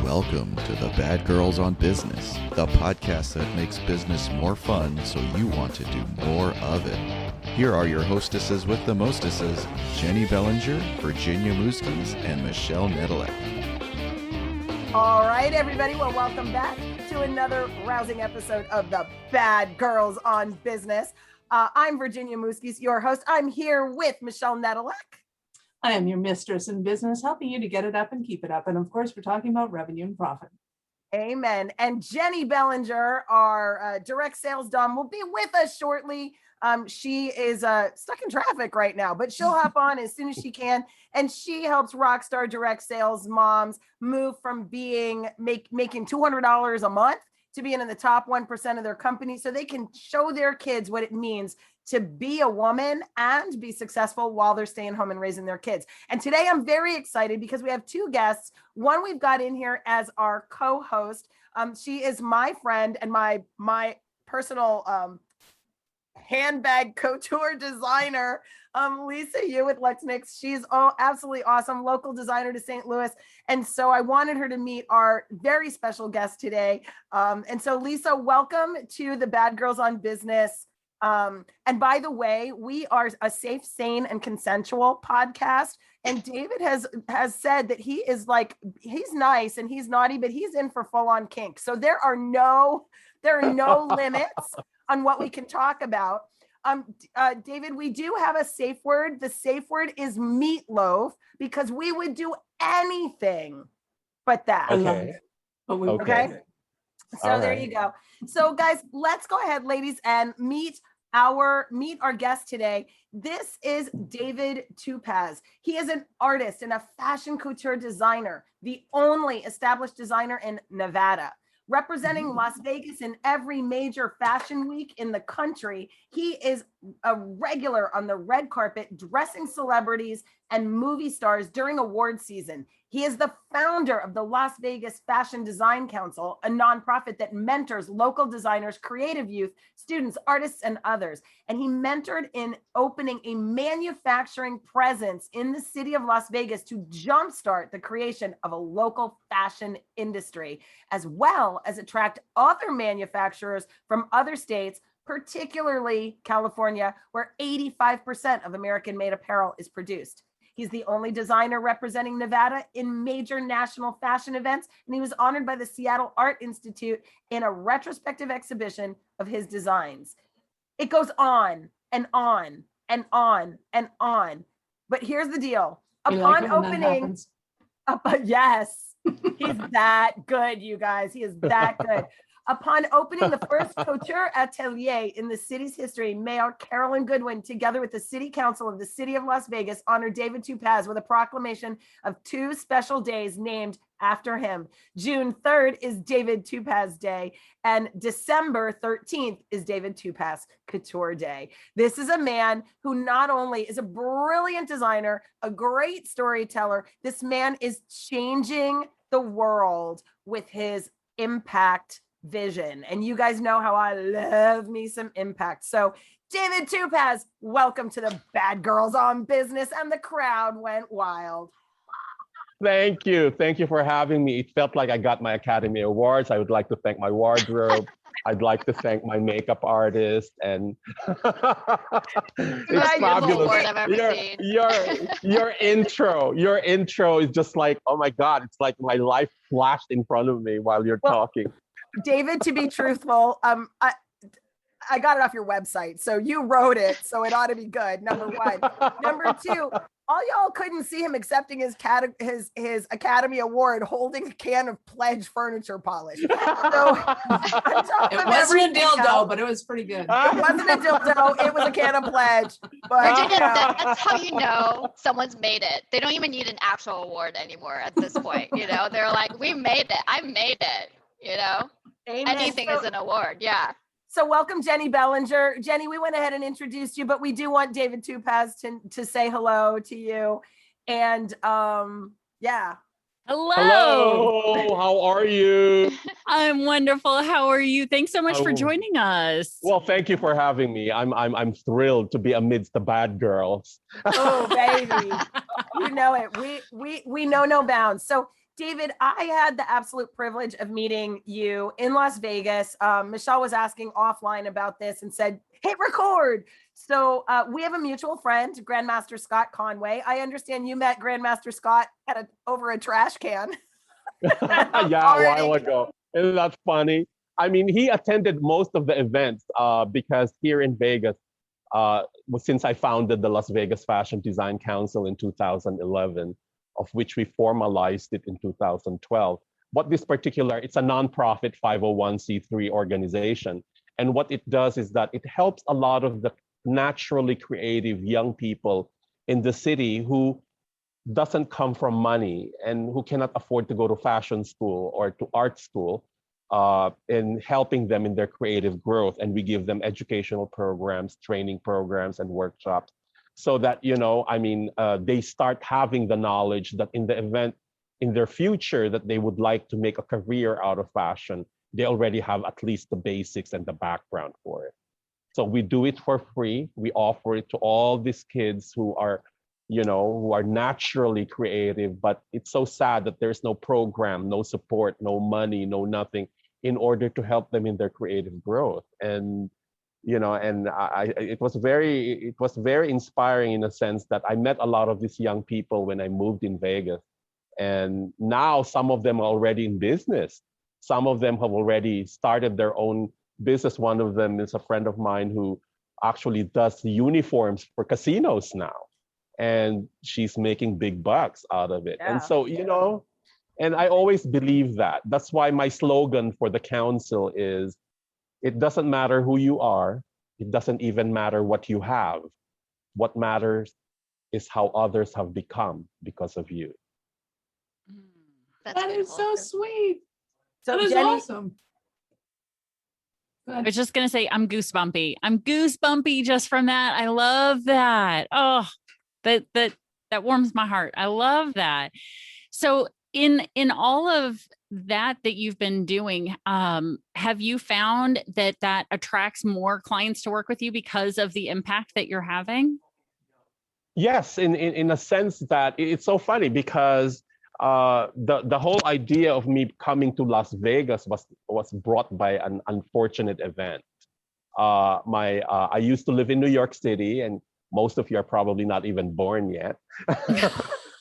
Welcome to the Bad Girls on Business, the podcast that makes business more fun so you want to do more of it. Here are your hostesses with the mostesses, Jenny Bellinger, Virginia Muskies, and Michelle Nedelec. All right, everybody. Well, welcome back to another rousing episode of the Bad Girls on Business. I'm Virginia Muskies, your host. I'm here with Michelle Nedelec. I am your mistress in business, helping you to get it up and keep it up. And of course, we're talking about revenue and profit. Amen. And Jenny Bellinger, our direct sales dom, will be with us shortly. She is stuck in traffic right now, but she'll hop on as soon as she can. And she helps rockstar direct sales moms move from making $200 a month to being in the top 1% of their company so they can show their kids what it means to be a woman and be successful while they're staying home and raising their kids. And today I'm very excited because we have two guests. One we've got in here as our co-host. She is my friend and my personal handbag couture designer, Lisa Yu with Lexnix. She's absolutely awesome, local designer to St. Louis. And so I wanted her to meet our very special guest today. And so Lisa, welcome to the Bad Girls on Business. And by the way, we are a safe, sane, and consensual podcast. And David has said that he's nice and he's naughty, but he's in for full-on kink. So there are no limits on what we can talk about. David, we do have a safe word. The safe word is meatloaf because we would do anything but that. Okay. Okay. So there you go. So guys, let's go ahead, ladies, and meet our guest today. This is David Tupaz. He is an artist and a fashion couture designer, the only established designer in Nevada. Representing Las Vegas in every major fashion week in the country, he is a regular on the red carpet, dressing celebrities and movie stars during award season. He is the founder of the Las Vegas Fashion Design Council, a nonprofit that mentors local designers, creative youth, students, artists, and others. And he mentored in opening a manufacturing presence in the city of Las Vegas to jumpstart the creation of a local fashion industry, as well as attract other manufacturers from other states, particularly California, where 85% of American-made apparel is produced. He's the only designer representing Nevada in major national fashion events, and he was honored by the Seattle Art Institute in a retrospective exhibition of his designs. It goes on and on and on and on. But here's the deal. Upon opening, yes, he's that good, you guys. He is that good. Upon opening the first couture atelier in the city's history, Mayor Carolyn Goodwin, together with the City Council of the City of Las Vegas, honored David Tupaz with a proclamation of two special days named after him. June 3rd is David Tupaz Day, and December 13th is David Tupaz Couture Day. This is a man who not only is a brilliant designer, a great storyteller, this man is changing the world with his impact vision. And you guys know how I love me some impact. So David Tupaz, welcome to the Bad Girls on Business, and the crowd went wild. Thank you. Thank you for having me. It felt like I got my Academy Awards. I would like to thank my wardrobe. I'd like to thank my makeup artist, and it's fabulous. Your intro is just like, oh my God, it's like my life flashed in front of me while you're talking. David, to be truthful, I got it off your website, so you wrote it, so it ought to be good. Number one. Number two, all y'all couldn't see him accepting his Academy Award holding a can of Pledge furniture polish. So it wasn't a dildo, but it was pretty good. It wasn't a dildo, it was a can of Pledge. But Virginia, that's how you know someone's made it. They don't even need an actual award anymore at this point. You know, they're like, we made it. I made it. You know, Amen. Anything is an award. Yeah. So welcome, Jenny Bellinger. Jenny, we went ahead and introduced you, but we do want David Tupaz to say hello to you. And yeah. Hello, how are you? I'm wonderful. How are you? Thanks so much for joining us. Well, thank you for having me. I'm thrilled to be amidst the bad girls. Oh, baby. You know it. We know no bounds. So David, I had the absolute privilege of meeting you in Las Vegas. Michelle was asking offline about this and said, hit record. So we have a mutual friend, Grandmaster Scott Conway. I understand you met Grandmaster Scott over a trash can. Yeah, a while ago. Isn't that funny? I mean, he attended most of the events because here in Vegas, since I founded the Las Vegas Fashion Design Council in 2011, of which we formalized it in 2012. But this particular, it's a nonprofit 501c3 organization. And what it does is that it helps a lot of the naturally creative young people in the city who doesn't come from money and who cannot afford to go to fashion school or to art school, in helping them in their creative growth. And we give them educational programs, training programs, and workshops so that, they start having the knowledge that in the event in their future that they would like to make a career out of fashion, they already have at least the basics and the background for it. So we do it for free. We offer it to all these kids who are naturally creative, but it's so sad that there's no program, no support, no money, no nothing in order to help them in their creative growth. And it was very inspiring in a sense that I met a lot of these young people when I moved in Vegas. And now some of them are already in business. Some of them have already started their own business. One of them is a friend of mine who actually does the uniforms for casinos now. And she's making big bucks out of it. Yeah. And so, and I always believe that. That's why my slogan for the council is, it doesn't matter who you are. It doesn't even matter what you have. What matters is how others have become because of you. That's That is so sweet. So That is Jenny, awesome. I was just going to say, I'm goosebumpy. I'm goosebumpy just from that. I love that. Oh, that warms my heart. I love that. So in all of that you've been doing, have you found that attracts more clients to work with you because of the impact that you're having? Yes, in a sense that it's so funny because the whole idea of me coming to Las Vegas was brought by an unfortunate event. I used to live in New York City, and most of you are probably not even born yet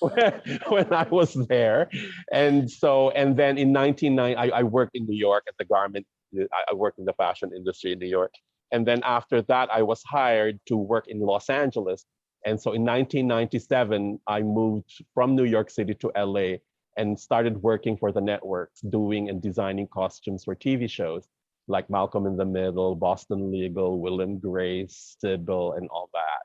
when I was there. And then in 1990, I worked in New York at the garment. I worked in the fashion industry in New York. And then after that, I was hired to work in Los Angeles. And so in 1997, I moved from New York City to LA and started working for the networks, doing and designing costumes for TV shows like Malcolm in the Middle, Boston Legal, Will and Grace, Sybil, and all that.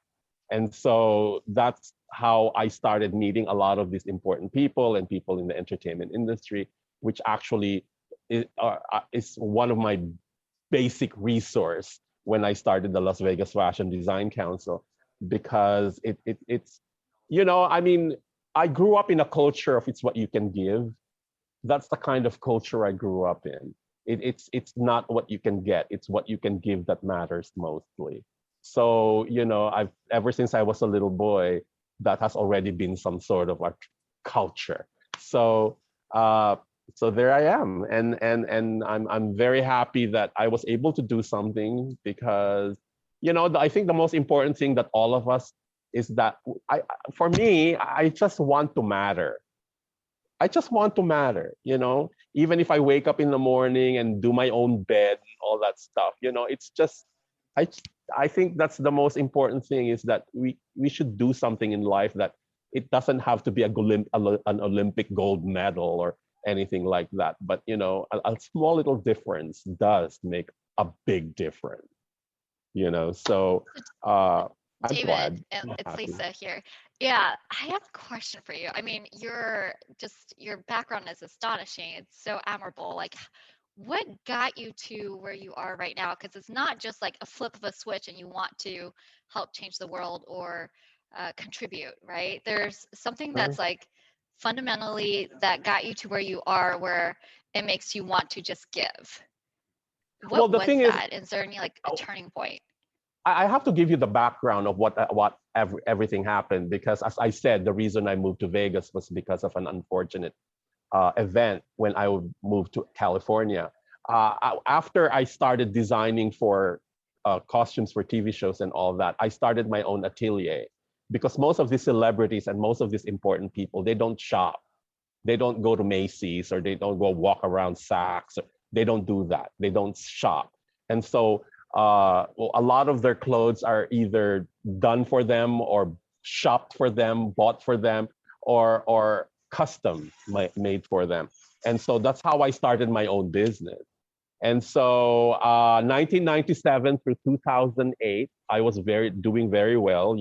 And so that's how I started meeting a lot of these important people and people in the entertainment industry, which actually is one of my basic resource when I started the Las Vegas Fashion Design Council, because it's, I grew up in a culture of it's what you can give. That's the kind of culture I grew up in. It's not what you can get, it's what you can give that matters mostly. So, I've ever since I was a little boy, that has already been some sort of a culture. So there I am, and I'm very happy that I was able to do something because, I think the most important thing that all of us is that for me, I just want to matter. I just want to matter, even if I wake up in the morning and do my own bed and all that stuff, it's just, I think that's the most important thing, is that we should do something in life that it doesn't have to be an Olympic gold medal or anything like that. But, a small little difference does make a big difference, so I'm David, glad. and I'm it's happy. Lisa here. Yeah, I have a question for you. I mean, your background is astonishing. It's so admirable. Like, what got you to where you are right now? Because it's not just like a flip of a switch and you want to help change the world or contribute, right? There's something that's like fundamentally that got you to where you are, where it makes you want to just give. Well, What the was thing is, that? Is there any like a turning point? I have to give you the background of everything happened, because as I said, the reason I moved to Vegas was because of an unfortunate event when I moved to California. After I started designing for costumes for TV shows and all that, I started my own atelier because most of these celebrities and most of these important people, they don't shop. They don't go to Macy's or they don't go walk around Saks. They don't do that. They don't shop. And so a lot of their clothes are either done for them or shopped for them, bought for them, or custom made for them. And so that's how I started my own business. And so 1997 through 2008, I was doing very well.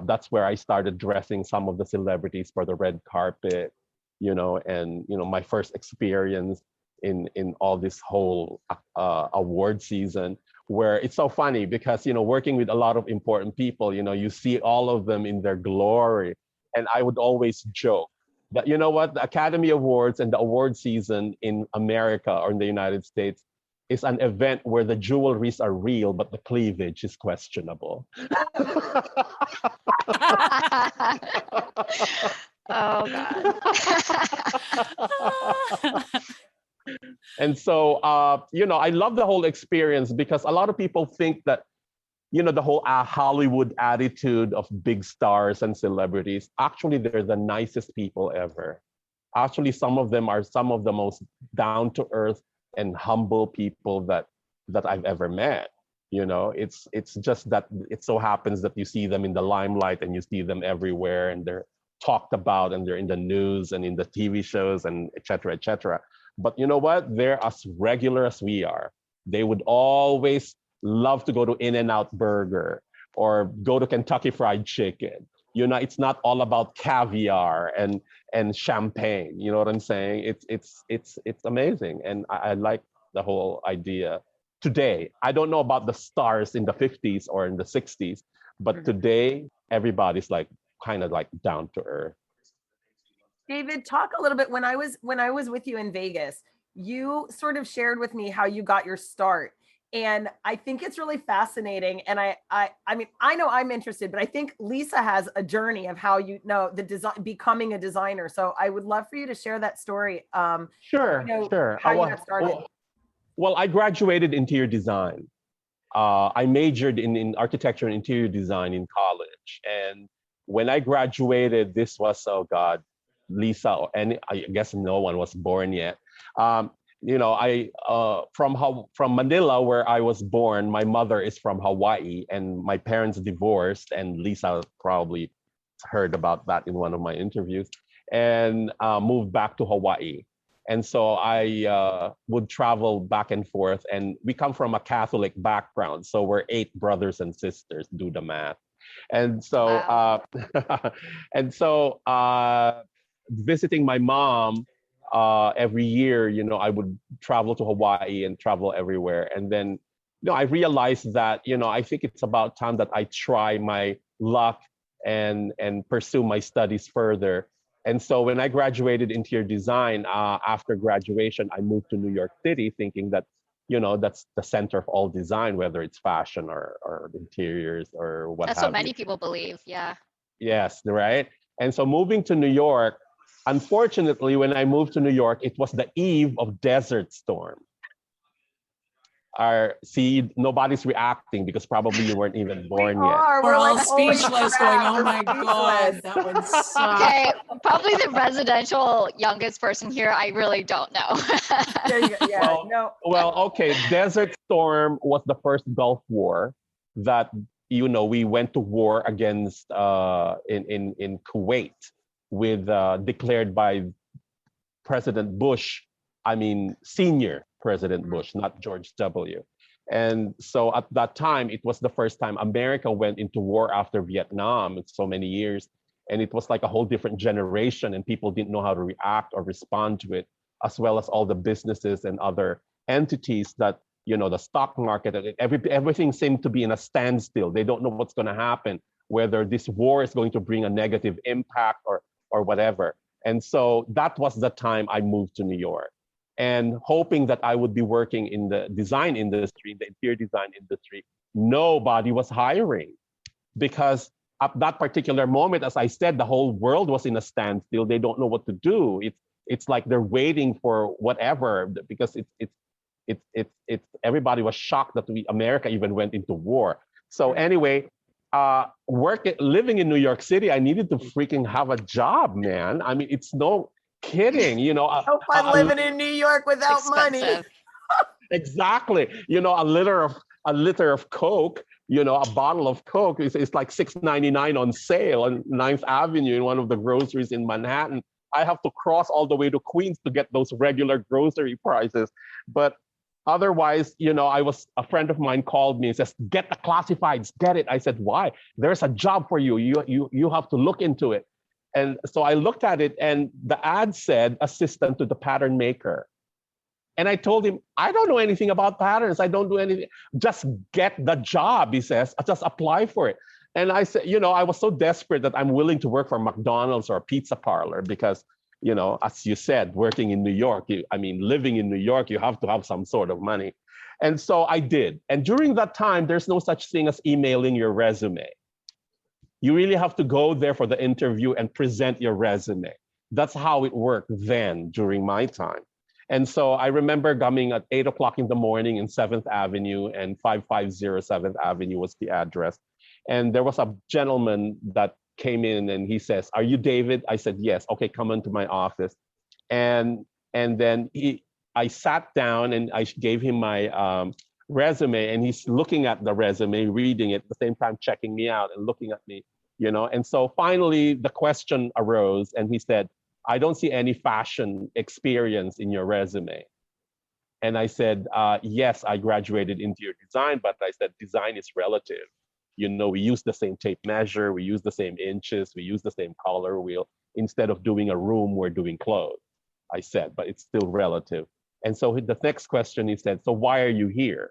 That's where I started dressing some of the celebrities for the red carpet, and my first experience in all this whole award season, where it's so funny because working with a lot of important people, you see all of them in their glory. And I would always joke that, you know what, the Academy Awards and the award season in America or in the United States is an event where the jewelries are real, but the cleavage is questionable. Oh God. And so, I love the whole experience because a lot of people think that, the whole Hollywood attitude of big stars and celebrities, actually, they're the nicest people ever. Actually, some of them are some of the most down to earth and humble people that I've ever met. It's just that it so happens that you see them in the limelight and you see them everywhere and they're talked about and they're in the news and in the TV shows and et cetera, et cetera. But you know what? They're as regular as we are. They would always love to go to In-N-Out Burger or go to Kentucky Fried Chicken. It's not all about caviar and champagne. You know what I'm saying? It's amazing. And I like the whole idea. Today, I don't know about the stars in the 50s or in the 60s, but today everybody's kind of down to earth. David, talk a little bit. When I was with you in Vegas, you sort of shared with me how you got your start. And I think it's really fascinating. And I mean, I know I'm interested, but I think Lisa has a journey of how the design, becoming a designer. So I would love for you to share that story. Sure. How you got started. Well, I graduated interior design. I majored in architecture and interior design in college. And when I graduated, this was, oh God, Lisa, and I guess no one was born yet. I from Manila, where I was born, my mother is from Hawaii, and my parents divorced, and Lisa probably heard about that in one of my interviews, and moved back to Hawaii. And so I would travel back and forth, and we come from a Catholic background, so we're 8 brothers and sisters. Do the math. And so, Wow. Visiting my mom every year, I would travel to Hawaii and travel everywhere. And then, I realized that, I think it's about time that I try my luck and pursue my studies further. And so when I graduated interior design, after graduation, I moved to New York City thinking that, that's the center of all design, whether it's fashion or interiors or what That's have what many you. people believe. Yeah. Yes, right. And so moving to New York, unfortunately, when I moved to New York, it was the eve of Desert Storm. Nobody's reacting because probably you weren't even born yet. We're all holy speechless crap, going, oh we're my God, speechless. that would suck. Okay, probably the residential youngest person here. I really don't know. There you go. Yeah, Well, okay. Desert Storm was the first Gulf War that we went to war against in Kuwait with declared by President Bush. I mean, senior President Bush, not George W. And so at that time, it was the first time America went into war after Vietnam in so many years. And it was like a whole different generation, and people didn't know how to react or respond to it, as well as all the businesses and other entities that, the stock market, everything seemed to be in a standstill. They don't know what's going to happen, whether this war is going to bring a negative impact or whatever. And so that was the time I moved to New York, and hoping that I would be working in the design industry, the interior design industry. Nobody was hiring because at that particular moment, as I said, the whole world was in a standstill. They don't know what to do. it's like they're waiting for whatever, because it's everybody was shocked that America even went into war. So anyway, living in New York City, I needed to freaking have a job, man. I mean, it's no kidding, you know. So fun living in New York without money. Expensive. Exactly. You know, a liter of Coke, you know, a bottle of Coke is like $6.99 on sale on 9th Avenue in one of the groceries in Manhattan. I have to cross all the way to Queens to get those regular grocery prices. But otherwise, you know, a friend of mine called me and says, get the classifieds, get it. I said, why? There's a job for you. You have to look into it. And so I looked at it, and the ad said assistant to the pattern maker. And I told him, I don't know anything about patterns. I don't do anything. Just get the job, he says. Just apply for it. And I said, you know, I was so desperate that I'm willing to work for McDonald's or a pizza parlor because, you know, as you said, working in New York, living in New York, you have to have some sort of money. And so I did. And during that time, there's no such thing as emailing your resume. You really have to go there for the interview and present your resume. That's how it worked then during my time. And so I remember coming at 8 o'clock in the morning in 7th Avenue, and 550 7th Avenue was the address. And there was a gentleman that came in and he says, are you David? I said, yes. Okay, come into my office. And then I sat down and I gave him my resume, and he's looking at the resume, reading it, at the same time checking me out and looking at me, you know. And so finally the question arose, and he said, I don't see any fashion experience in your resume. And I said, yes, I graduated interior design, but I said, design is relative. You know, we use the same tape measure, we use the same inches, we use the same color wheel. Instead of doing a room, we're doing clothes, I said, but it's still relative. And so the next question, he said, so why are you here?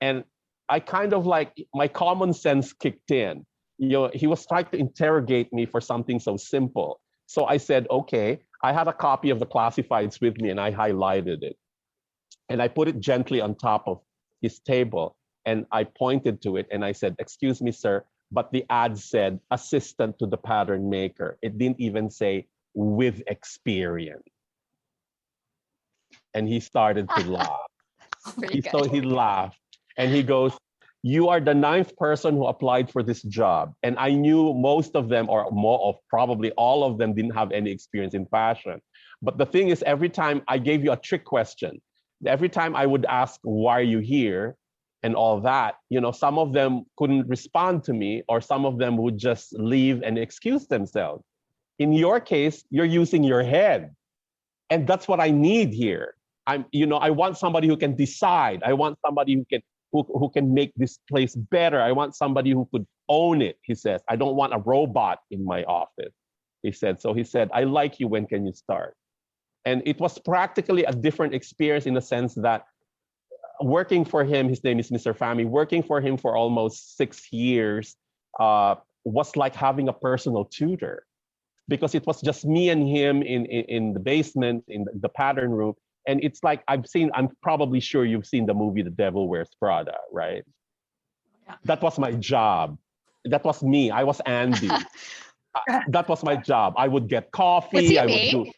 And I kind of like, my common sense kicked in. You know, he was trying to interrogate me for something so simple. So I said, okay, I had a copy of the classifieds with me and I highlighted it. And I put it gently on top of his table and I pointed to it and I said, excuse me, sir, but the ad said assistant to the pattern maker. It didn't even say with experience. And he started to laugh. So he laughed and he goes, you are the 9th person who applied for this job. And I knew most of them, or more of probably all of them, didn't have any experience in fashion. But the thing is, every time I gave you a trick question, every time I would ask, why are you here? And all that, you know, some of them couldn't respond to me, or some of them would just leave and excuse themselves. In your case, you're using your head. And that's what I need here. I want somebody who can decide. I want somebody who can make this place better. I want somebody who could own it, he says. I don't want a robot in my office, he said. So he said, I like you, when can you start? And it was practically a different experience in the sense that working for him, his name is Mr. Fami, working for him for almost 6 years was like having a personal tutor, because it was just me and him in the basement, in the pattern room. And it's like, I'm probably sure you've seen the movie The Devil Wears Prada, right? Yeah. That was my job. That was me. I was Andy. That was my job. I would get coffee. Was he I mean? would do.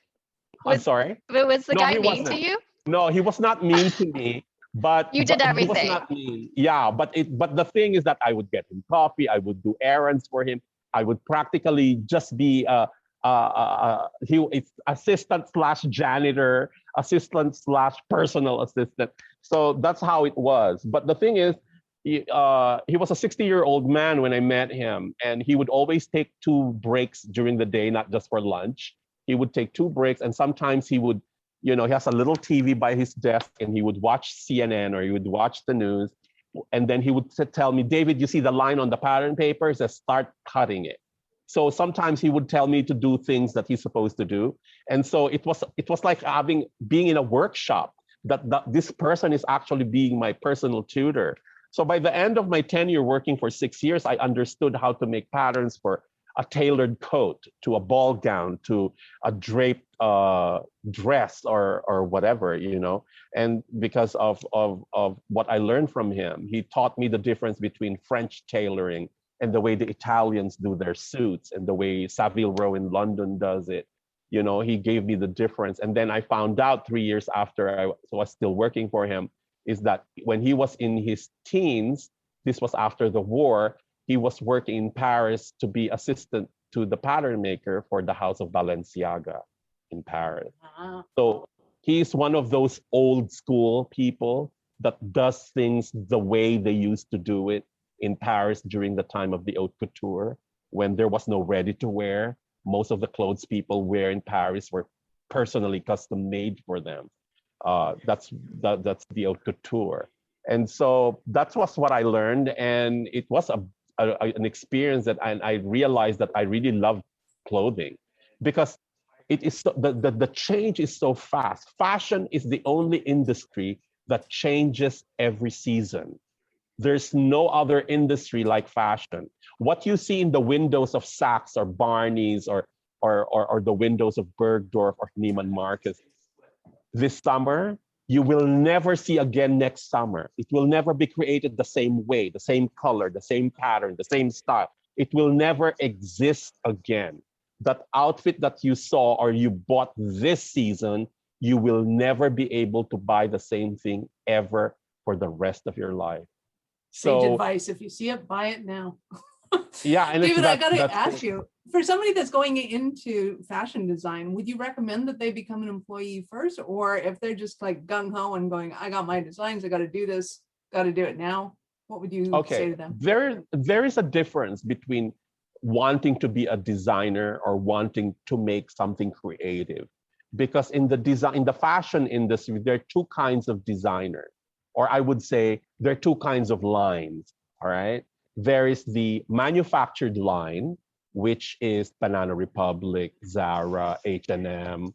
I'm sorry? But was the No, guy he mean wasn't. to you? No, he was not mean to me. But You did He was everything. not mean. Yeah, but the thing is that I would get him coffee. I would do errands for him. I would practically just be it's assistant slash janitor, assistant slash personal assistant. So that's how it was. But the thing is, he was a 60-year-old man when I met him, and he would always take 2 breaks during the day, not just for lunch. He would take 2 breaks, and sometimes he would, he has a little TV by his desk, and he would watch CNN or he would watch the news, and then he would tell me, David, you see the line on the pattern paper? He says, start cutting it. So sometimes he would tell me to do things that he's supposed to do. And so it was like being in a workshop, that this person is actually being my personal tutor. So by the end of my tenure working for 6 years, I understood how to make patterns for a tailored coat, to a ball gown, to a draped dress or whatever, And because of what I learned from him, he taught me the difference between French tailoring and the way the Italians do their suits, and the way Savile Row in London does it, You know, he gave me the difference. And then I found out 3 years after I was still working for him, is that when he was in his teens, this was after the war, he was working in Paris to be assistant to the pattern maker for the House of Balenciaga in Paris. Wow. So he's one of those old school people that does things the way they used to do it in Paris during the time of the haute couture, when there was no ready to wear. Most of the clothes people wear in Paris were personally custom made for them. That's the haute couture. And so that was what I learned. And it was an experience that I realized that I really love clothing, because it is the change is so fast. Fashion is the only industry that changes every season. There's no other industry like fashion. What you see in the windows of Saks or Barney's or the windows of Bergdorf or Neiman Marcus this summer, you will never see again next summer. It will never be created the same way, the same color, the same pattern, the same style. It will never exist again. That outfit that you saw or you bought this season, you will never be able to buy the same thing ever for the rest of your life. Sage So advice: if you see it, buy it now. yeah, and David, I got to that's ask you, for somebody that's going into fashion design, would you recommend that they become an employee first, or if they're just like gung ho and going, I got my designs, I got to do this, got to do it now? What would you say okay. to them? There is a difference between wanting to be a designer or wanting to make something creative, because in the fashion industry, there are two kinds of designers, or I would say there are two kinds of lines. All right. There is the manufactured line, which is Banana Republic, Zara, H&M,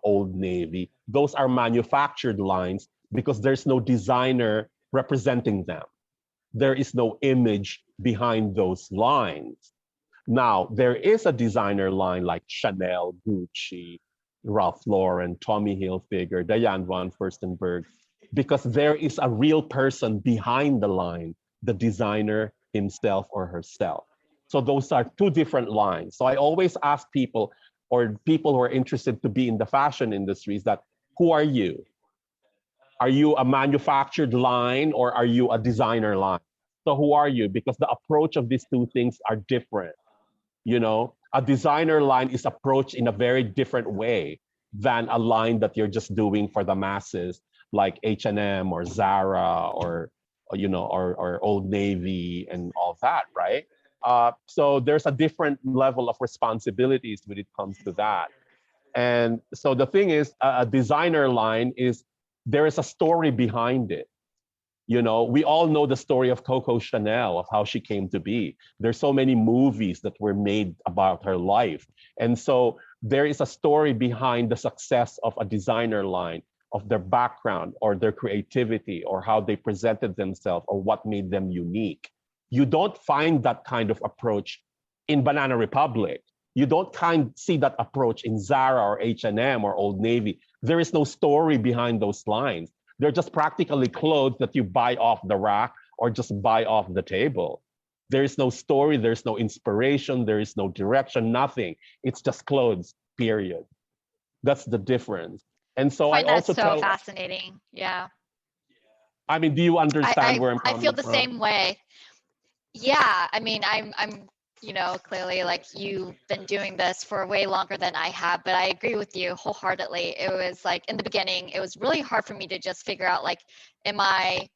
Old Navy. Those are manufactured lines because there's no designer representing them. There is no image behind those lines. Now, there is a designer line like Chanel, Gucci, Ralph Lauren, Tommy Hilfiger, Diane von Furstenberg, because there is a real person behind the line, the designer himself or herself. So those are two different lines. So I always ask people, or people who are interested to be in the fashion industries, that who are you? Are you a manufactured line or are you a designer line? So who are you? Because the approach of these two things are different. A designer line is approached in a very different way than a line that you're just doing for the masses, like H&M or Zara or Old Navy and all that, right? So there's a different level of responsibilities when it comes to that. And so the thing is, a designer line is, there is a story behind it. We all know the story of Coco Chanel, of how she came to be. There's so many movies that were made about her life. And so there is a story behind the success of a designer line, of their background or their creativity or how they presented themselves or what made them unique. You don't find that kind of approach in Banana Republic. You don't see that approach in Zara or H&M or Old Navy. There is no story behind those lines. They're just practically clothes that you buy off the rack or just buy off the table. There is no story, there's no inspiration, there is no direction, nothing. It's just clothes, period. That's the difference. And so I find that also so fascinating. Yeah. I mean, do you understand where I'm coming from? I feel the same way. Yeah. I mean, I'm clearly, like, you've been doing this for way longer than I have, but I agree with you wholeheartedly. It was like, in the beginning, it was really hard for me to just figure out, like, am I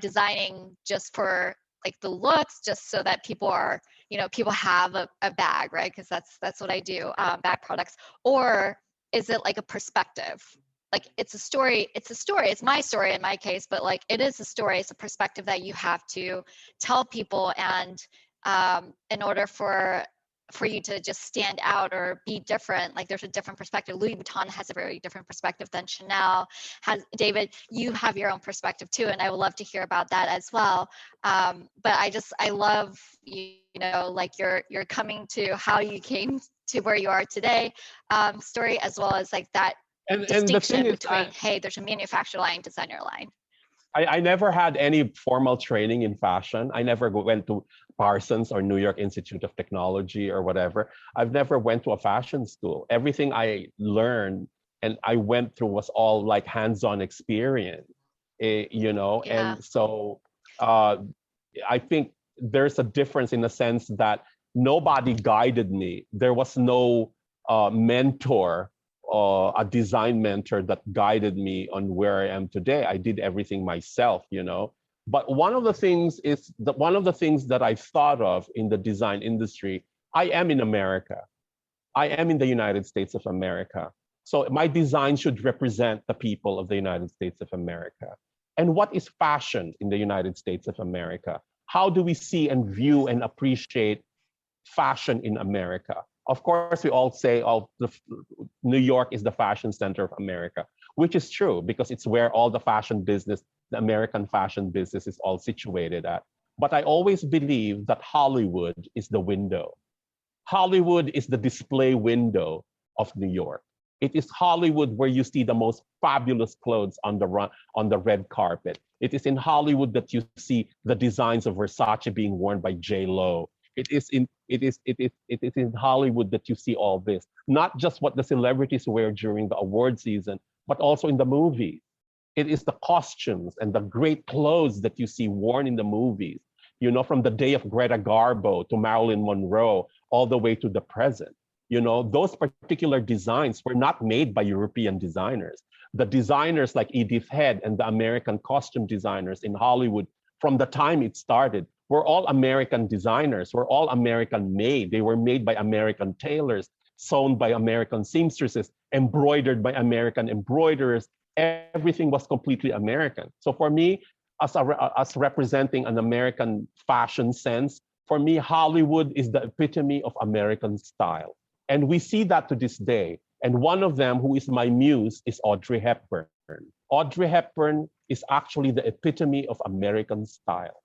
designing just for, like, the looks, just so that people are, people have a bag, right? Because that's what I do, bag products. Or is it like a perspective? Like, it's a story, it's my story in my case, but, like, it is a story, it's a perspective that you have to tell people. And in order for you to just stand out or be different, like, there's a different perspective. Louis Vuitton has a very different perspective than Chanel has. David, you have your own perspective too, and I would love to hear about that as well. But I love, like, you're coming to how you came to where you are today, story, as well as, like, that and distinction the thing is, between, hey, there's a manufacturer line, designer line. I never had any formal training in fashion. I never went to Parsons or New York Institute of Technology or whatever. I've never went to a fashion school. Everything I learned and I went through was all like hands-on experience, you know? Yeah. And so I think there's a difference in the sense that nobody guided me. There was no mentor, a design mentor that guided me on where I am today. I did everything myself, you know. But one of the things that I thought of in the design industry, I am in America. I am in the United States of America. So my design should represent the people of the United States of America. And what is fashion in the United States of America? How do we see and view and appreciate fashion in America? Of course, we all say, oh, New York is the fashion center of America, which is true because it's where all the fashion business, the American fashion business is all situated at. But I always believe that Hollywood is the window. Hollywood is the display window of New York. It is Hollywood where you see the most fabulous clothes on the red carpet. It is in Hollywood that you see the designs of Versace being worn by J.Lo. It is in Hollywood that you see all this, not just what the celebrities wear during the award season, but also in the movies. It is the costumes and the great clothes that you see worn in the movies, you know, from the day of Greta Garbo to Marilyn Monroe, all the way to the present. You know, those particular designs were not made by European designers. The designers like Edith Head and the American costume designers in Hollywood, from the time it started, were all American designers, were all American made. They were made by American tailors, sewn by American seamstresses, embroidered by American embroiderers. Everything was completely American. So for me, as representing an American fashion sense, for me, Hollywood is the epitome of American style. And we see that to this day. And one of them, who is my muse, is Audrey Hepburn. Audrey Hepburn is actually the epitome of American style.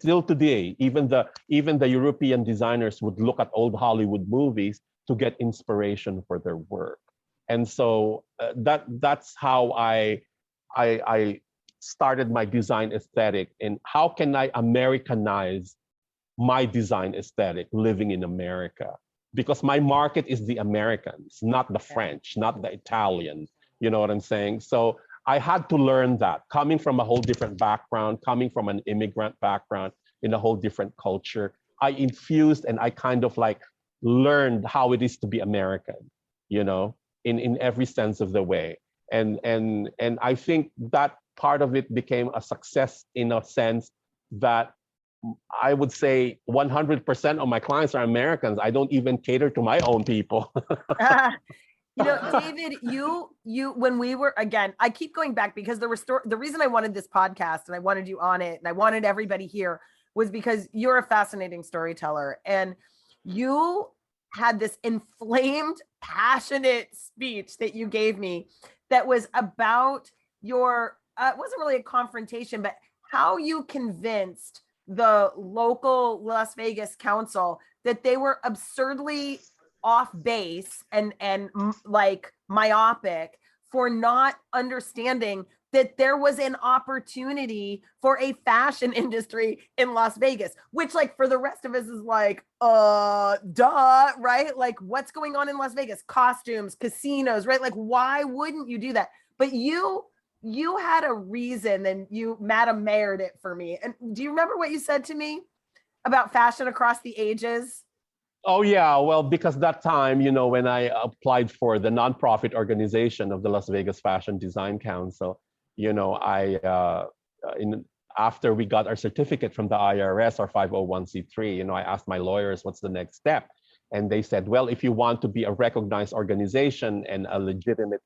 Till today, even the European designers would look at old Hollywood movies to get inspiration for their work. And so that's how I started my design aesthetic. And how can I Americanize my design aesthetic living in America? Because my market is the Americans, not the French, not the Italians. You know what I'm saying? So I had to learn that, coming from a whole different background, coming from an immigrant background in a whole different culture. I infused and I kind of like learned how it is to be American, you know, in every sense of the way. And I think that part of it became a success in a sense that I would say 100% of my clients are Americans. I don't even cater to my own people. You know, David, you when we were, again, I keep going back because the reason I wanted this podcast and I wanted you on it and I wanted everybody here was because you're a fascinating storyteller and you had this inflamed, passionate speech that you gave me that was about your, it wasn't really a confrontation, but how you convinced the local Las Vegas council that they were absurdly off base and like myopic for not understanding that there was an opportunity for a fashion industry in Las Vegas, which like for the rest of us is like, duh, right? Like what's going on in Las Vegas? Costumes, casinos, right? Like why wouldn't you do that? But you had a reason and you Madam Mayored it for me. And do you remember what you said to me about fashion across the ages? Oh, yeah. Well, because that time, you know, when I applied for the nonprofit organization of the Las Vegas Fashion Design Council, you know, after we got our certificate from the IRS or 501c3, you know, I asked my lawyers, what's the next step? And they said, well, if you want to be a recognized organization and a legitimate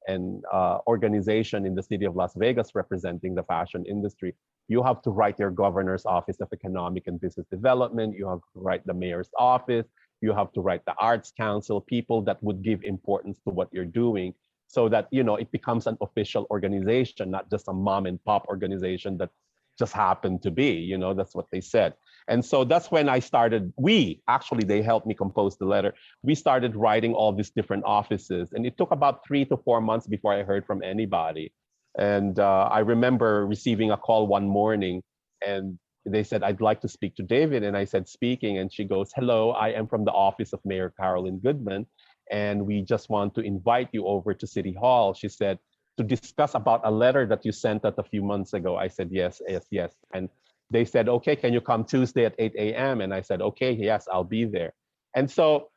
and organization in the city of Las Vegas representing the fashion industry, you have to write your governor's office of economic and business development. You have to write the mayor's office. You have to write the arts council, people that would give importance to what you're doing so that, you know, it becomes an official organization, not just a mom and pop organization that just happened to be, you know, that's what they said. And so that's when I started, they helped me compose the letter. We started writing all these different offices and it took about 3 to 4 months before I heard from anybody. And I remember receiving a call one morning, and they said, "I'd like to speak to David." And I said, "Speaking." And she goes, "Hello, I am from the office of Mayor Carolyn Goodman, and we just want to invite you over to City Hall." She said, "To discuss about a letter that you sent us a few months ago." I said, "Yes, yes, yes." And they said, "Okay, can you come Tuesday at 8 a.m.?" And I said, "Okay, yes, I'll be there." And so,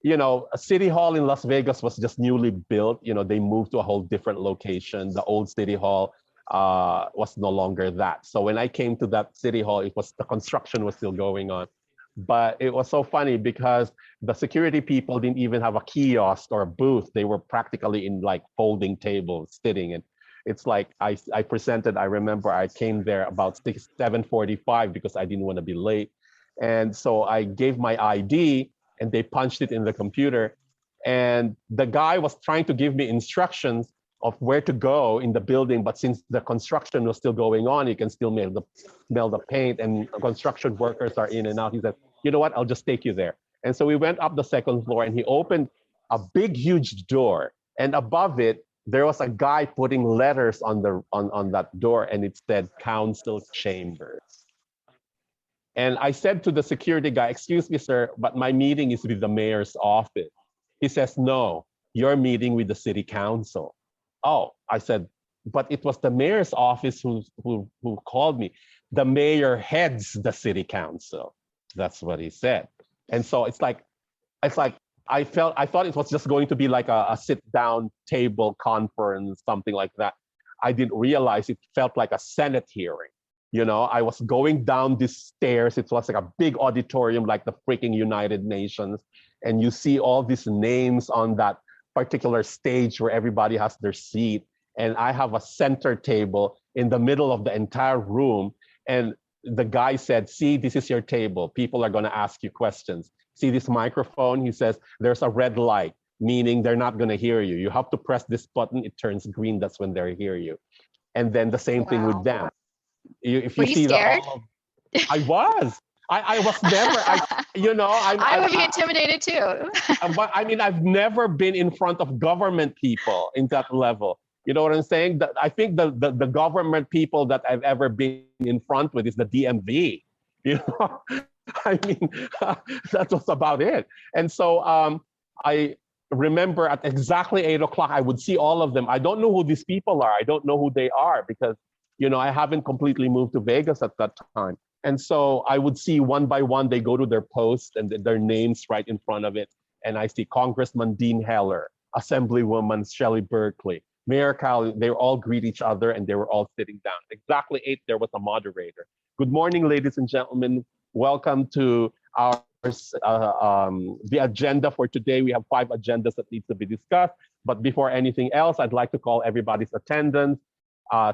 a City Hall in Las Vegas was just newly built. They moved to a whole different location. The old City Hall was no longer that. So when I came to that City Hall, the construction was still going on. But it was so funny because the security people didn't even have a kiosk or a booth. They were practically in like folding tables sitting. And it's like I presented, I remember I came there about 7:45 because I didn't want to be late. And so I gave my ID and they punched it in the computer. And the guy was trying to give me instructions of where to go in the building, but since the construction was still going on, you can still smell the paint, and construction workers are in and out. He said, "You know what? I'll just take you there." And so we went up the second floor, and he opened a big, huge door, and above it there was a guy putting letters on that door, and it said "Council Chambers." And I said to the security guy, "Excuse me, sir, but my meeting is with the mayor's office." He says, "No, you're meeting with the city council." Oh, I said, "But it was the mayor's office who called me." "The mayor heads the city council." That's what he said. And so it's like I thought it was just going to be like a sit down table conference, something like that. I didn't realize it felt like a Senate hearing. I was going down these stairs. It was like a big auditorium, like the freaking United Nations. And you see all these names on that particular stage where everybody has their seat. And I have a center table in the middle of the entire room. And the guy said, "See, this is your table. People are going to ask you questions. See this microphone?" He says, "There's a red light, meaning they're not going to hear you. You have to press this button. It turns green. That's when they hear you." And then the same thing with them. If Were you you see scared? I was. I was never. I would be intimidated too. But I mean, I've never been in front of government people in that level. You know what I'm saying? I think the government people that I've ever been in front with is the DMV. You know, I mean, that was about it. And so I remember at exactly 8 o'clock, I would see all of them. I don't know who these people are. I don't know who they are because I haven't completely moved to Vegas at that time. And so I would see one by one, they go to their post and their names right in front of it. And I see Congressman Dean Heller, Assemblywoman Shelley Berkeley, Mayor Cal. They all greet each other and they were all sitting down. Exactly 8, there was a moderator. "Good morning, ladies and gentlemen. Welcome to our the agenda for today. We have 5 agendas that need to be discussed. But before anything else, I'd like to call everybody's attendance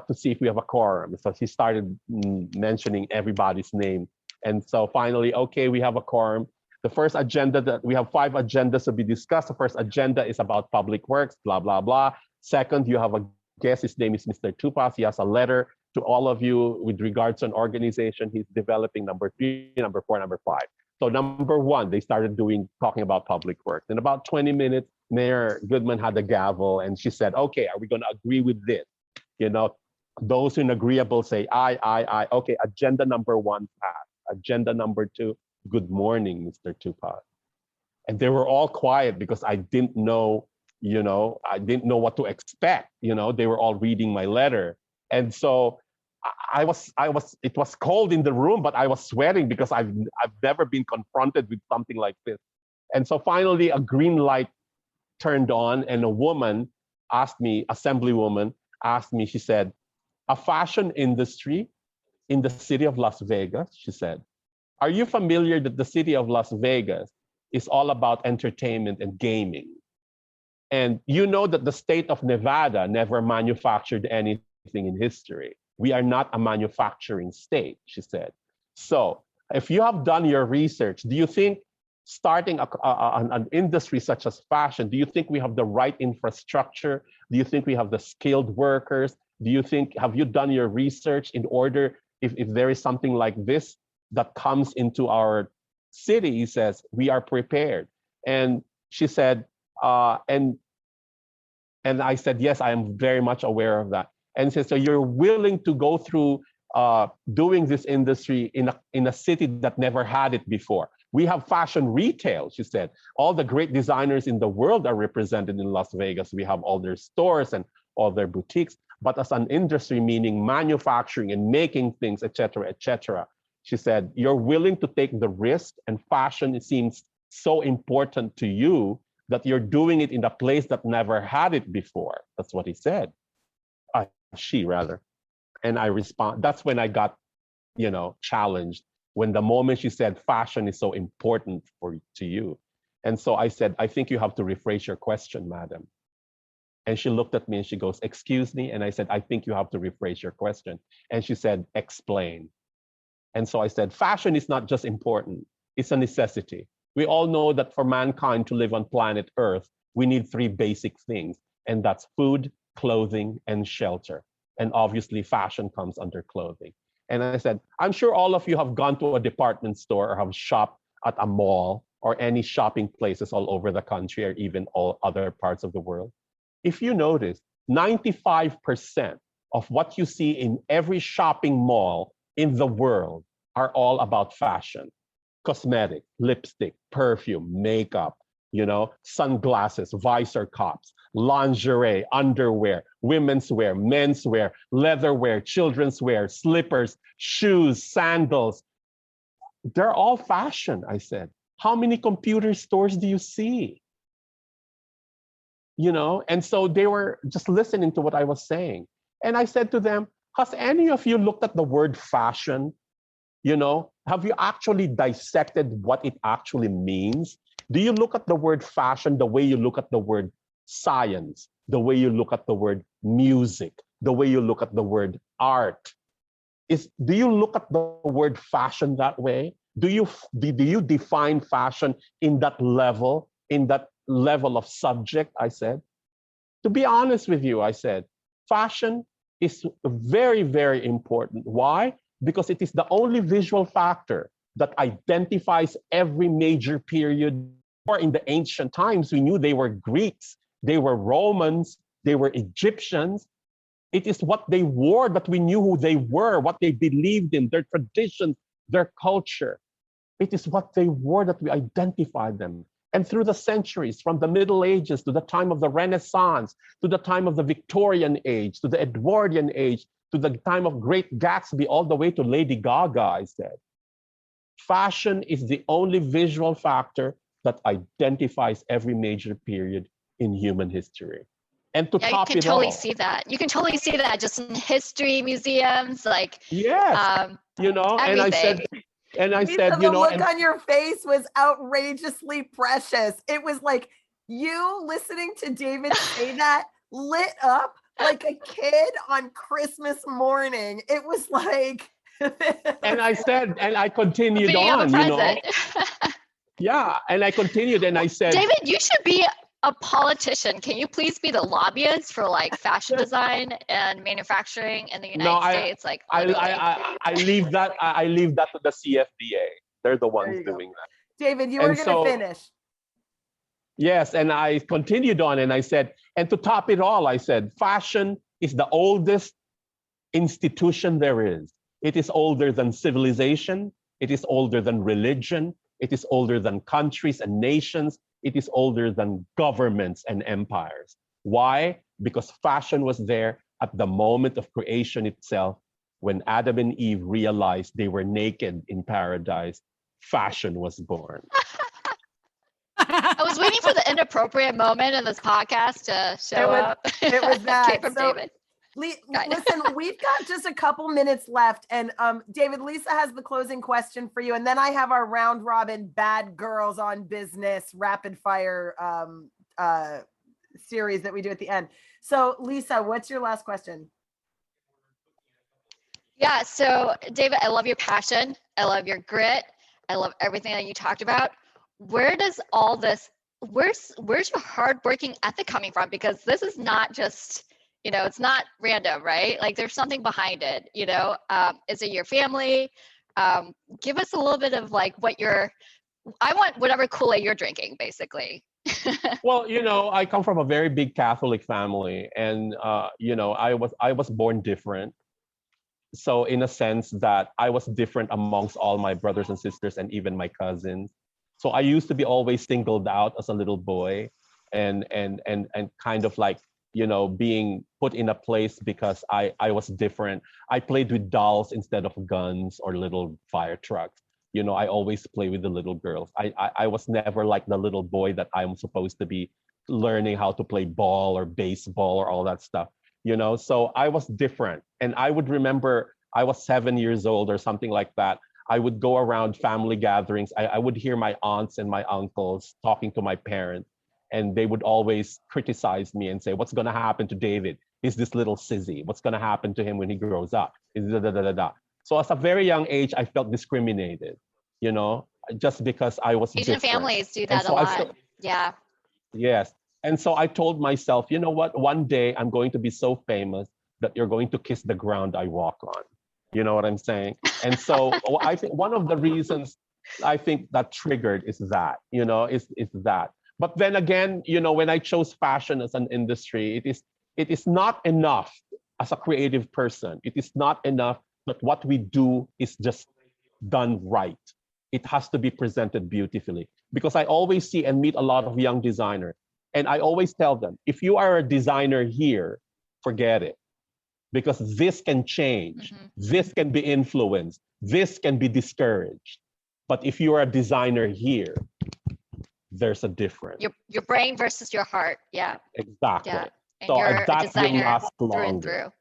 to see if we have a quorum." So he started mentioning everybody's name. And so finally, okay, we have a quorum. The first agenda that we have 5 agendas to be discussed. The first agenda is about public works, blah, blah, blah. Second, you have a guest. His name is Mr. Tupaz. He has a letter to all of you with regards to an organization he's developing, number 3, number 4, number 5. So number 1, they started talking about public works. In about 20 minutes, Mayor Goodman had a gavel and she said, "Okay, are we going to agree with this?" Those in agreeable say aye, aye, aye. Okay, agenda number 1 passed. Agenda number 2, "Good morning, Mr. Tupaz." And they were all quiet because I didn't know, I didn't know what to expect. They were all reading my letter. And so it was cold in the room, but I was sweating because I've never been confronted with something like this. And so finally a green light turned on and a woman asked me, Assemblywoman asked me, she said, "A fashion industry in the city of Las Vegas," she said, "are you familiar that the city of Las Vegas is all about entertainment and gaming? And you know that the state of Nevada never manufactured anything in history. We are not a manufacturing state," she said. "So if you have done your research, do you think starting an industry such as fashion, do you think we have the right infrastructure? Do you think we have the skilled workers? Have you done your research in order, if there is something like this that comes into our city," he says, "we are prepared." And she said, and I said, "Yes, I am very much aware of that." And said, so you're willing to go through doing this industry in a city that never had it before. We have fashion retail, she said. All the great designers in the world are represented in Las Vegas. We have all their stores and all their boutiques. But as an industry, meaning manufacturing and making things, et cetera, she said, you're willing to take the risk, and fashion, it seems so important to you that you're doing it in a place that never had it before. That's what he said. She rather. And I respond, that's when I got, challenged, when the moment she said fashion is so important to you. And so I said, I think you have to rephrase your question, madam. And she looked at me and she goes, excuse me? And I said, I think you have to rephrase your question. And she said, explain. And so I said, fashion is not just important, it's a necessity. We all know that for mankind to live on planet Earth, we need 3 basic things, and that's food, clothing, and shelter. And obviously fashion comes under clothing. And I said, I'm sure all of you have gone to a department store or have shopped at a mall or any shopping places all over the country or even all other parts of the world. If you notice, 95% of what you see in every shopping mall in the world are all about fashion. Cosmetic, lipstick, perfume, makeup, sunglasses, visor cups, lingerie, underwear, women's wear, men's wear, leather wear, children's wear, slippers, shoes, sandals. They're all fashion, I said. How many computer stores do you see? And so they were just listening to what I was saying. And I said to them, has any of you looked at the word fashion? Have you actually dissected what it actually means? Do you look at the word fashion the way you look at the word science, the way you look at the word music, the way you look at the word art? Do you look at the word fashion that way? Do you define fashion in that level of subject? I said. To be honest with you, I said, fashion is very, very important. Why? Because it is the only visual factor that identifies every major period. Or in the ancient times, we knew they were Greeks, they were Romans, they were Egyptians. It is what they wore that we knew who they were, what they believed in, their traditions, their culture. It is what they wore that we identified them. And through the centuries, from the Middle Ages to the time of the Renaissance, to the time of the Victorian age, to the Edwardian age, to the time of Great Gatsby, all the way to Lady Gaga, I said, fashion is the only visual factor that identifies every major period in human history. And to top it all, you can totally see that. You can totally see that just in history museums, yes, everything. And I said, the look on your face was outrageously precious. It was like you listening to David say that lit up like a kid on Christmas morning. It was like. And I said, and I continued on, Yeah, and I continued and I said, David, you should be a politician. Can you please be the lobbyist for fashion design and manufacturing in the United States? I leave that to the CFDA. They're the ones doing that. David, you were going to finish. Yes, and I continued on and I said, and to top it all, I said, fashion is the oldest institution there is. It is older than civilization. It is older than religion. It is older than countries and nations. It is older than governments and empires. Why? Because fashion was there at the moment of creation itself. When Adam and Eve realized they were naked in paradise, fashion was born. I was waiting for the inappropriate moment in this podcast to show up. It was that. Came from David. Listen, we've got just a couple minutes left. And David, Lisa has the closing question for you. And then I have our round robin bad girls on business rapid fire series that we do at the end. So Lisa, what's your last question? Yeah, so David, I love your passion. I love your grit. I love everything that you talked about. Where does all this, where's your hardworking ethic coming from? Because this is not just, it's not random, right? There's something behind it, is it your family? Give us a little bit of I want whatever Kool-Aid you're drinking, basically. Well, I come from a very big Catholic family, and I was born different. So in a sense that I was different amongst all my brothers and sisters and even my cousins. So I used to be always singled out as a little boy, and kind of like being put in a place because I was different. I played with dolls instead of guns or little fire trucks. I always play with the little girls. I was never like the little boy that I'm supposed to be, learning how to play ball or baseball or all that stuff. So I was different. And I would remember I was 7 years old or something like that. I would go around family gatherings. I would hear my aunts and my uncles talking to my parents, and they would always criticize me and say, "What's going to happen to David? He's this little sissy. What's going to happen to him when he grows up?" Da, da, da, da, da. So at a very young age, I felt discriminated, just because I was Asian different. families do And that a so I lot. felt, Yeah. yes. And so I told myself, you know what? One day I'm going to be so famous that you're going to kiss the ground I walk on. You know what I'm saying? And so I think one of the reasons I think that triggered is that, is that. But then again, when I chose fashion as an industry, it is not enough as a creative person. It is not enough that what we do is just done right. It has to be presented beautifully. Because I always see and meet a lot of young designers. And I always tell them, if you are a designer here, forget it. Because this can change. Mhm. This can be influenced. This can be discouraged. But if you are a designer here, there's a difference. Your brain versus your heart. Yeah. Exactly. Yeah. And So you're a that will designer last through and longer. through.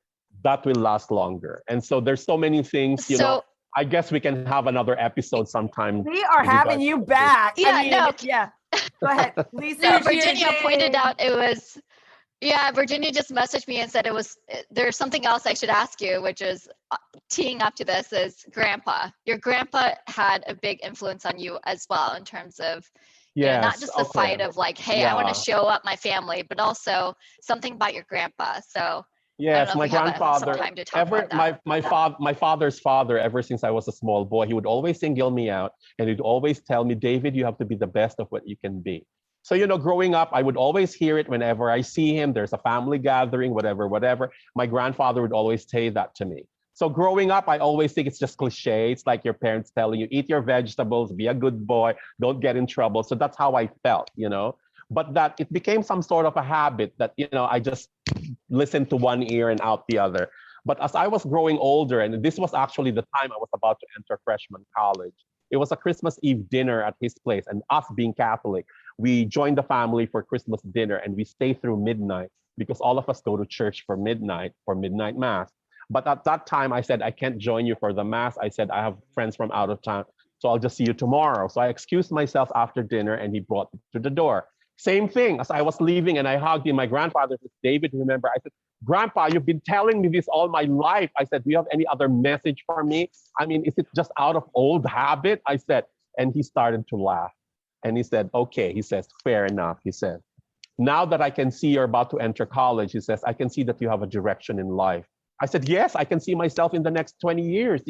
That will last longer. And so there's so many things, So I guess we can have another episode sometime. We are with having regards you to this. back. Yeah, I mean, no. yeah. Go ahead, Lisa. no, Here's your Virginia pointed out it was. Yeah, Virginia just messaged me and said there's something else I should ask you, which is teeing up to this is grandpa. Your grandpa had a big influence on you as well in terms of, Yes. not just the Okay. fight of like, hey, I want Yeah. to show up my family, but also something about your grandpa. So Yes, know if my we have some grandfather. time to talk about that. My father's father. Ever since I was a small boy, he would always single me out, and he'd always tell me, "David, you have to be the best of what you can be." So growing up, I would always hear it whenever I see him. There's a family gathering, whatever, whatever. My grandfather would always say that to me. So growing up, I always think it's just cliche. It's like your parents telling you, "Eat your vegetables, be a good boy, don't get in trouble." So that's how I felt. But that it became some sort of a habit that I just listen to one ear and out the other. But as I was growing older, and this was actually the time I was about to enter freshman college, it was a Christmas Eve dinner at his place. And us being Catholic, we joined the family for Christmas dinner, and we stay through midnight because all of us go to church for midnight mass. But at that time, I said, I can't join you for the mass. I said, I have friends from out of town, so I'll just see you tomorrow. So I excused myself after dinner, and he brought me to the door. Same thing, as I was leaving and I hugged him, my grandfather said, "David, remember?" I said, "Grandpa, you've been telling me this all my life." I said, "Do you have any other message for me? I mean, is it just out of old habit?" I said, and he started to laugh. And he said, "Okay," he says, "fair enough." He said, "Now that I can see you're about to enter college," he says, "I can see that you have a direction in life." I said, "Yes, I can see myself in the next 20 years.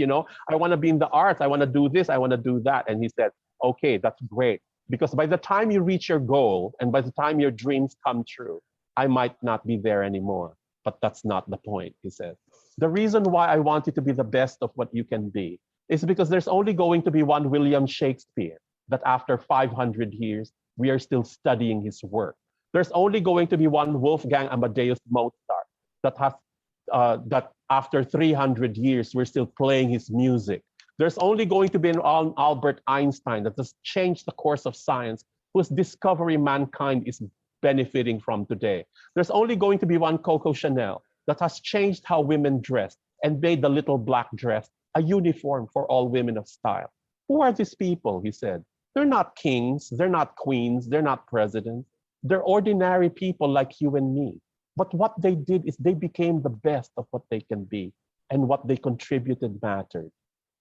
I want to be in the arts. I want to do this. I want to do that." And he said, "Okay, that's great. Because by the time you reach your goal and by the time your dreams come true, I might not be there anymore. But that's not the point," he said. "The reason why I want you to be the best of what you can be is because there's only going to be one William Shakespeare, that after 500 years, we are still studying his work. There's only going to be one Wolfgang Amadeus Mozart that after 300 years, we're still playing his music. There's only going to be an Albert Einstein that has changed the course of science, whose discovery mankind is benefiting from today. There's only going to be one Coco Chanel that has changed how women dress and made the little black dress a uniform for all women of style. Who are these people?" he said. "They're not kings, they're not queens, they're not presidents. They're ordinary people like you and me. But what they did is they became the best of what they can be, and what they contributed mattered.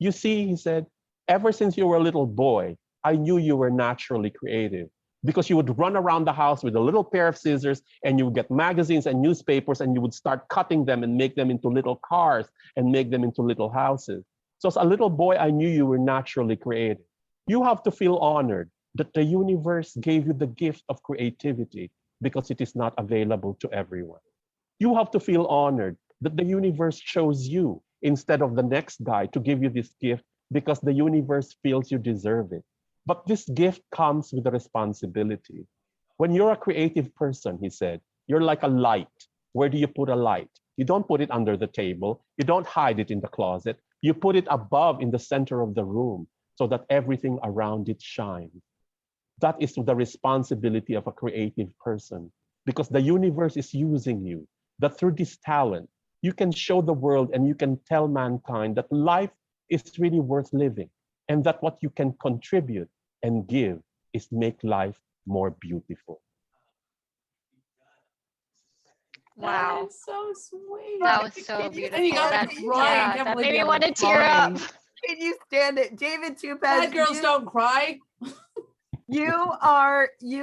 You see," he said, "ever since you were a little boy, I knew you were naturally creative, because you would run around the house with a little pair of scissors, and you would get magazines and newspapers, and you would start cutting them and make them into little cars and make them into little houses. So as a little boy, I knew you were naturally creative. You have to feel honored that the universe gave you the gift of creativity because it is not available to everyone. You have to feel honored that the universe chose you instead of the next guy to give you this gift because the universe feels you deserve it. But this gift comes with a responsibility. When you're a creative person, he said, you're like a light. Where do you put a light? You don't put it under the table. You don't hide it in the closet. You put it above in the center of the room so that everything around it shines. That is the responsibility of a creative person, because the universe is using you, that through this talent, you can show the world and you can tell mankind that life is really worth living, and that what you can contribute and give is make life more beautiful. Wow. That is so sweet. That was so Can you- beautiful. And you got That, me crying. yeah, Can't that believe made me you want to were tear up. crying. Can you stand it? David Tupaz, Bad girls don't cry. you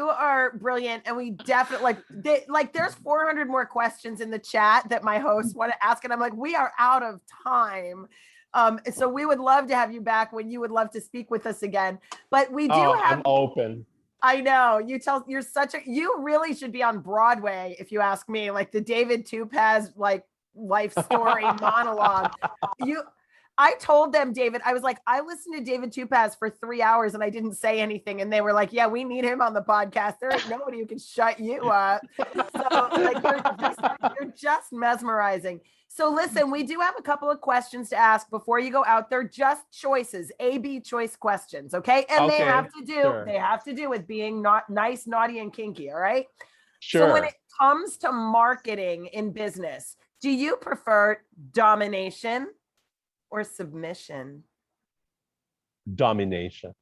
are brilliant, and we definitely there's 400 more questions in the chat that my hosts want to ask, and I'm like, we are out of time. So we would love to have you back when you would love to speak with us again. But we do have I'm open. I know you really should be on Broadway, if you ask me, like the David Tupaz life story monologue. I told them, David, I was like, I listened to David Tupaz for 3 hours and I didn't say anything. And they were like, yeah, we need him on the podcast. There ain't nobody who can shut you up. So you're just mesmerizing. So listen, we do have a couple of questions to ask before you go out. They're just choices, A/B choice questions. Okay. And they have to do with being not nice, naughty, and kinky. All right. Sure. So when it comes to marketing in business, do you prefer domination or submission? Domination.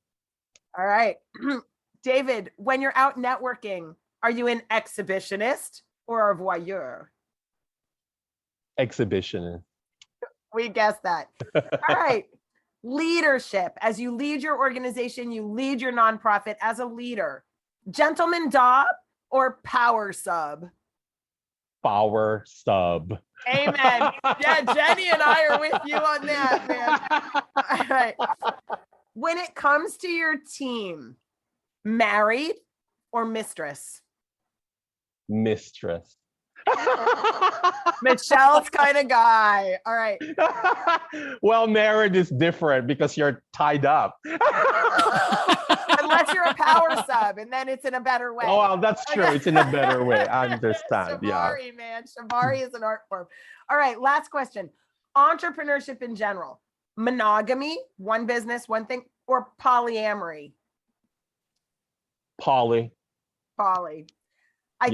All right. David, when you're out networking, are you an exhibitionist or a voyeur? Exhibitionist. We guessed that. All right. Leadership. As you lead your organization, you lead your nonprofit as a leader. Gentleman dob or power sub? Power sub. Amen. Yeah, Jenny and I are with you on that, man. All right. When it comes to your team, married or mistress? Mistress. Michelle's kind of guy. All right. Well, married is different because you're tied up. Unless you're a power sub, and then it's in a better way. Oh, well, that's true. It's in a better way. I understand. Shibari, man. Shibari is an art form. All right. Last question. Entrepreneurship in general. Monogamy, one business, one thing, or polyamory? Poly. I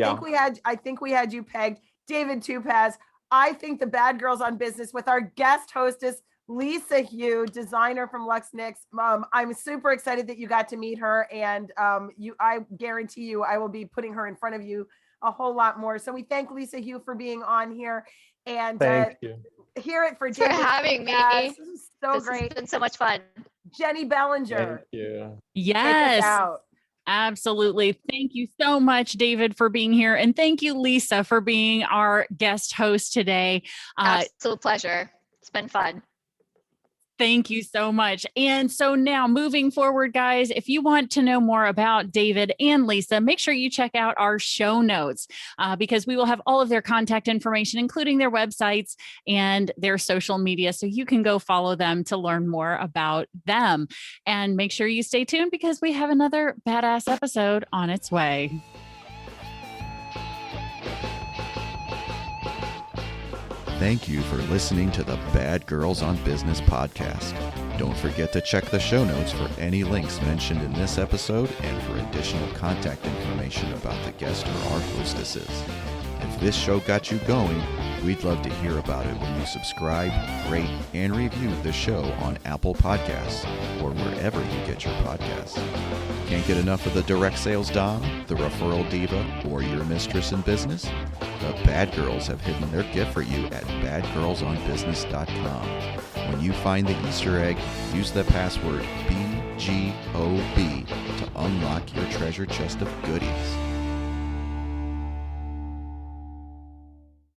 think we had you pegged. David Tupaz. I think the Bad Girls on Business with our guest hostess, Lisa Hugh, designer from Lux Nix. I'm super excited that you got to meet her, and I guarantee you I will be putting her in front of you a whole lot more. So we thank Lisa Hugh for being on here, and thank you. Hear it for Thanks for David having me. Tupaz. This is so This great. has been so much fun. Jenny Bellinger. Thank you. Take us Yes. out. Absolutely. Thank you so much, David, for being here. And thank you, Lisa, for being our guest host today. Absolute pleasure. It's been fun. Thank you so much. And so now moving forward, guys, if you want to know more about David and Lisa, make sure you check out our show notes because we will have all of their contact information, including their websites and their social media. So you can go follow them to learn more about them. And make sure you stay tuned because we have another badass episode on its way. Thank you for listening to the Bad Girls on Business podcast. Don't forget to check the show notes for any links mentioned in this episode and for additional contact information about the guest or our hostesses. If this show got you going, we'd love to hear about it when you subscribe, rate, and review the show on Apple Podcasts or wherever you get your podcasts. Can't get enough of the direct sales dom, the referral diva, or your mistress in business? The Bad Girls have hidden their gift for you at badgirlsonbusiness.com. When you find the Easter egg, use the password BGOB to unlock your treasure chest of goodies.